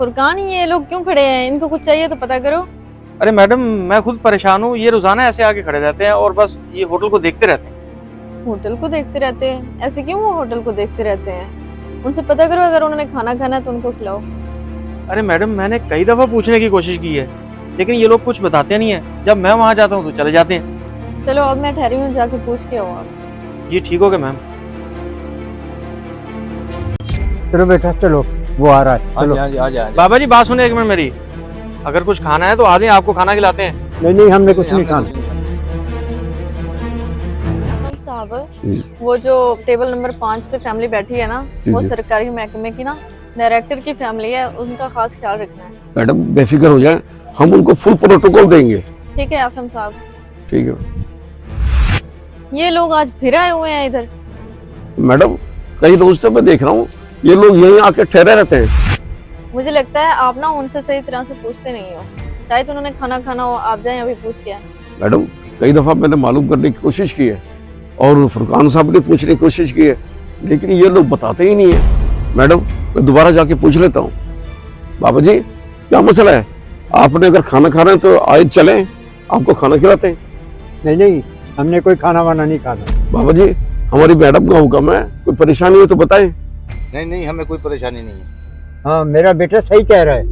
फुरकान, ये लोग क्यों खड़े हैं? इनको कुछ चाहिए तो पता करो। अरे मैडम, मैं खुद परेशान हूँ। ये रोजाना ऐसे आके खड़े रहते हैं और बस ये होटल को देखते रहते हैं। होटल को देखते रहते हैं? ऐसे क्यों वो होटल को देखते रहते हैं? उनसे पता करो, अगर उन्होंने खाना खाना है तो उनको खिलाओ। अरे मैडम, मैंने कई दफा पूछने की कोशिश की है, लेकिन ये लोग कुछ बताते नहीं है। जब मैं वहाँ जाता हूँ तो चले जाते हैं। चलो अब मैं ठहरी हूँ, जाके पूछ के आओ आप। जी ठीक हो गया मैम। चलो बेटा चलो, वो आ रहा है। चलो। हाँ जी। बाबा जी बात सुने एक मिनट मेरी। अगर कुछ खाना है तो आ जाए, आपको खाना खिलाते हैं। नहीं हमने कुछ नहीं खाना। साहब, वो जो टेबल नंबर 5 पे फैमिली बैठी है ना, वो सरकारी महकमे की ना डायरेक्टर की फैमिली है। उनका खास ख्याल रखना है। मैडम बेफिक्र हो जाए, हम उनको फुल प्रोटोकॉल देंगे। ठीक है आफम साहब। ठीक है ये लोग आज फिर आए हुए हैं इधर। मैडम, कई रोज से मैं देख रहा हूँ ये लोग यहीं आके ठहरे रहते हैं। मुझे लगता है आप ना उनसे सही तरह से पूछते नहीं हो। शायद उन्होंने खाना खाना हो, आप जाएं अभी पूछ के आए। मैडम कई दफा मैंने मालूम करने की कोशिश की है और फुरकान साहब ने पूछने की कोशिश की है, लेकिन ये लोग बताते ही नहीं है। मैडम मैं दोबारा जाके पूछ लेता हूँ। बाबा जी क्या मसला है? आपने अगर खाना खाना है तो आए चलें, आपको खाना खिलाते हैं। नहीं हमने कोई खाना वाना नहीं खाना। बाबा जी हमारी मैडम का हुक्म है, कोई परेशानी हो तो बताएं। नहीं हमें कोई परेशानी नहीं है। हाँ मेरा बेटा सही कह रहा है,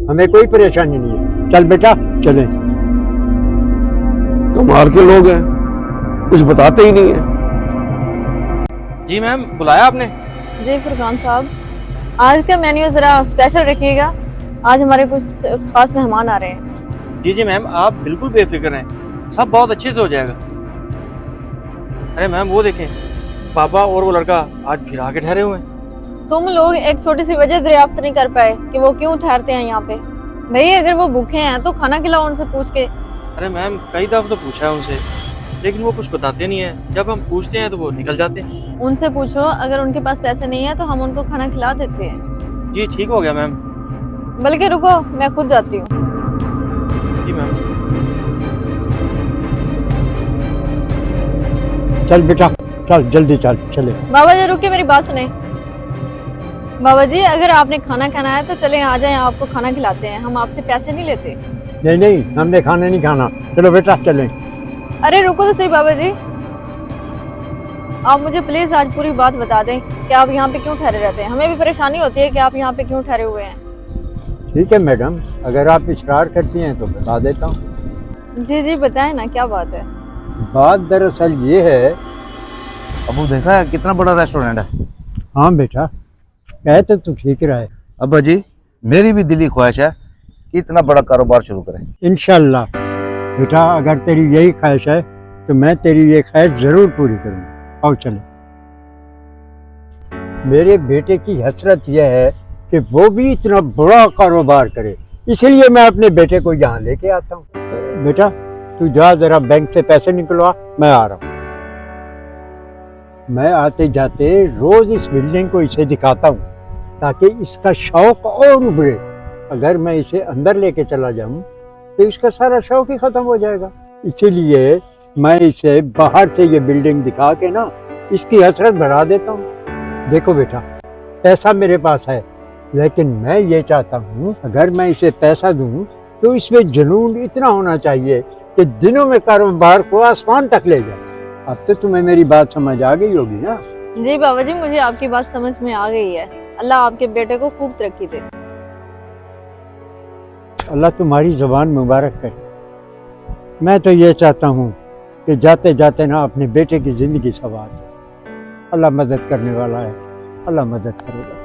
हमें कोई परेशानी नहीं है। चल बेटा चलें। कमाल के लोग हैं, कुछ बताते ही नहीं है। जी मैम, बुलाया आपने? जी फुरकान साहब, आज का मेन्यू जरा स्पेशल रखिएगा। आज हमारे कुछ खास मेहमान आ रहे हैं। जी मैम, आप बिल्कुल बेफिक्र हैं, सब बहुत अच्छे से हो जाएगा। अरे मैम वो देखें, पापा और वो लड़का आज फिर आके ठहरे हुए हैं। तुम लोग एक छोटी सी वजह दरियाफ्त नहीं कर पाए कि वो क्यों ठहरते हैं यहाँ पे। भाई अगर वो भूखे हैं तो खाना खिलाओ उनसे पूछ के। अरे मैम कई दफा तो पूछा है उनसे, लेकिन वो कुछ बताते नहीं है। जब हम पूछते हैं तो वो निकल जाते हैं। उनसे पूछो, अगर उनके पास पैसे नहीं है तो हम उनको खाना खिला देते हैं। जी ठीक हो गया मैम। बल्कि रुको, मैं खुद जाती हूँ। जी मैम। चल बेटा चल, जल्दी चल चले। बाबा जी रुकिए, मेरी बात सुने। बाबा जी अगर आपने खाना खाना है तो चले आ जाएं, आपको खाना खिलाते हैं। हम आपसे पैसे नहीं लेते। नहीं हमने खाना नहीं खाना। चलो बेटा चलें। अरे रुको तो सही बाबा जी, आप मुझे प्लीज आज पूरी बात बता दें कि आप यहाँ पे क्यों ठहरे रहते हैं। हमें भी परेशानी होती है कि आप यहाँ पे क्यों ठहरे हुए हैं। ठीक है मैडम, अगर आप इशरार करती हैं तो बता देता हूँ। जी बताएं ना, क्या बात है? बात दरअसल ये है। अबू देखा है कितना बड़ा रेस्टोरेंट है। हाँ बेटा, कहे तो तू ठीक रहा है। अब्बा जी मेरी भी दिली ख्वाहिश है कि इतना बड़ा कारोबार शुरू करें। इंशाल्लाह बेटा, अगर तेरी यही ख्वाहिश है तो मैं तेरी ये ख्वाहिश जरूर पूरी करूँगा। आओ चले। मेरे बेटे की हसरत यह है कि वो भी इतना बड़ा कारोबार करे, इसलिए मैं अपने बेटे को यहाँ लेके आता हूँ। बेटा तू जा जरा बैंक से पैसे निकलवा, मैं आ रहा हूँ। मैं आते जाते रोज इस बिल्डिंग को इसे दिखाता हूँ ताकि इसका शौक और उभरे। अगर मैं इसे अंदर लेके चला जाऊं तो इसका सारा शौक ही खत्म हो जाएगा। इसीलिए मैं इसे बाहर से ये बिल्डिंग दिखा के ना इसकी हसरत बढ़ा देता हूँ। देखो बेटा, पैसा मेरे पास है, लेकिन मैं ये चाहता हूँ अगर मैं इसे पैसा दूं तो इसमें जुनून इतना होना चाहिए कि दिनों में कारोबार को आसमान तक ले जाए। अब तो तुम्हें मेरी बात समझ आ गई होगी ना? जी बाबा जी, मुझे आपकी बात समझ में आ गई है। अल्लाह आपके बेटे को खूब तरक्की दे। अल्लाह तुम्हारी ज़बान मुबारक करे। मैं तो ये चाहता हूँ कि जाते जाते ना अपने बेटे की ज़िंदगी सवार। अल्लाह मदद करने वाला है, अल्लाह मदद करेगा।